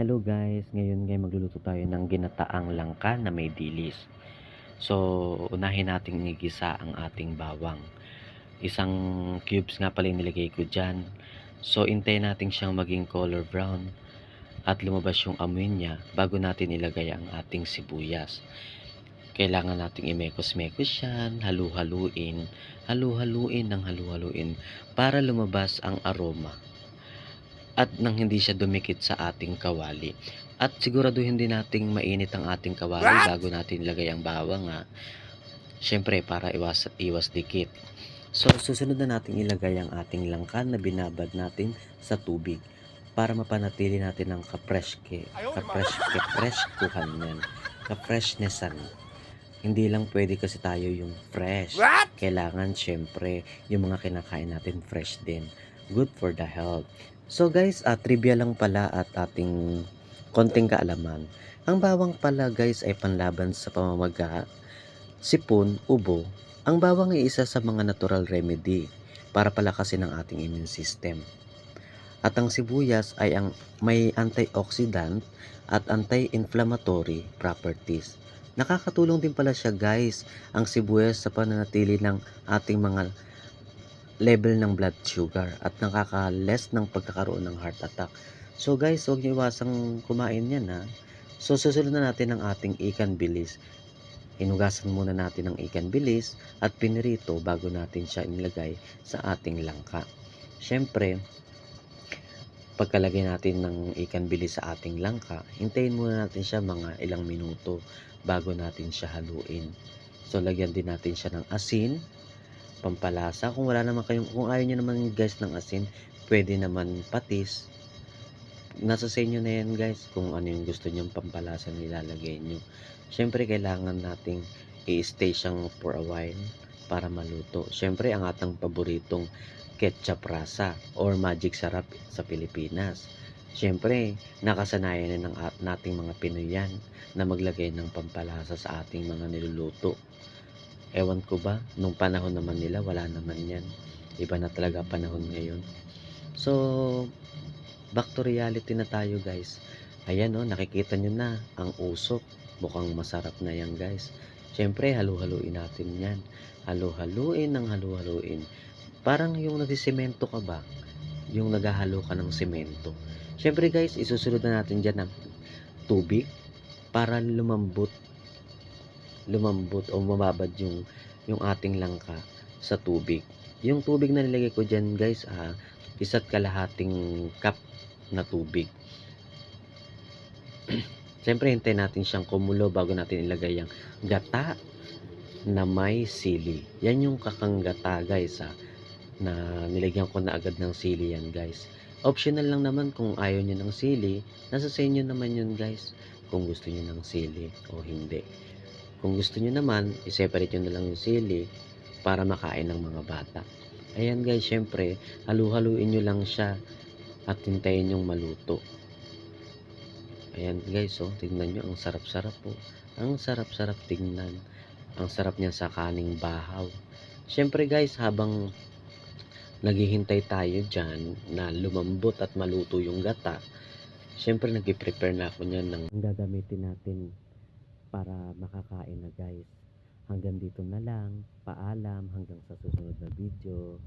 Hello guys, ngayon magluluto tayo ng ginataang langka na may dilis. So, unahin nating igisa ang ating bawang. Isang cubes nga pala yung nilagay ko dyan. So, hintayin natin siyang maging color brown at lumabas yung amoy niya bago natin ilagay ang ating sibuyas. Kailangan nating imekos-mekos yan, halu-haluin, halu-haluin ng halu-haluin para lumabas ang aroma at nang hindi siya dumikit sa ating kawali. At siguraduhin din nating mainit ang ating kawali bago natin ilagay ang bawang syempre para iwas dikit. So susunod na nating ilagay ang ating langka na binabad natin sa tubig para mapanatili natin ang ka-freshkuhan yan, ka-freshnessan. Hindi lang pwede kasi tayo yung fresh. Kailangan syempre yung mga kinakain natin fresh din. Good for the health. So guys, trivia lang pala at ating konting kaalaman. Ang bawang pala guys ay panlaban sa pamamaga, sipon, ubo. Ang bawang ay isa sa mga natural remedy para palakasin ang ating immune system. At ang sibuyas ay may antioxidant at anti-inflammatory properties. Nakakatulong din pala siya guys, ang sibuyas sa pananatili ng ating mga level ng blood sugar at nakaka-less ng pagkakaroon ng heart attack. So guys, huwag niyo iwasang kumain yan So susunod na natin ang ating ikan bilis. Hinugasan muna natin ang ikan bilis at pinirito bago natin siya inilagay sa ating langka. Syempre, pagkalagay natin ng ikan bilis sa ating langka, hintayin muna natin siya mga ilang minuto bago natin siya haluin. So lagyan din natin siya ng asin, pampalasa. Kung ayaw niyo naman guys ng asin, pwede naman patis. Nasa sa inyo na yan guys kung ano yung gusto niyong pampalasa na ilalagay niyo. Syempre kailangan nating i-stay siyang for a while para maluto. Syempre ang atang paboritong ketchup rasa or magic sarap sa Pilipinas. Syempre, nakasanayan na ng nating mga Pinoy yan na maglagay ng pampalasa sa ating mga niluluto. Ewan ko ba, nung panahon naman nila, wala naman yan. Iba na talaga panahon ngayon. So, back to reality na tayo guys. Ayan nakikita nyo na ang usok. Mukhang masarap na yan guys. Syempre, halu-haluin natin yan. Halu-haluin ng halu-haluin. Parang yung nagsisemento ka ba? Yung naghahalo ka ng semento. Syempre guys, isusunod na natin dyan ng tubig para lumambot o mababad yung ating langka sa tubig. Yung tubig na nilagay ko dyan guys, isa't kalahating cup na tubig. Siyempre, hintayin natin siyang kumulo bago natin ilagay yung gata na may sili. Yan yung kakanggata guys na nilagyan ko na agad ng sili yan guys. Optional lang naman kung ayaw nyo ng sili. Nasa sa inyo naman yun guys. Kung gusto nyo ng sili o hindi. Kung gusto nyo naman, i-separate nyo na lang yung sili para makain ng mga bata. Ayan guys, syempre, halu-haluin nyo lang siya at hintayin yung maluto. Ayan guys, tingnan nyo, ang sarap-sarap po. Ang sarap-sarap tingnan. Ang sarap niya sa kaning bahaw. Syempre guys, habang naghihintay tayo dyan na lumambot at maluto yung gata, syempre nag-prepare na ako niyan ng gagamitin natin para makakain na guys. Hanggang dito na lang. Paalam hanggang sa susunod na video.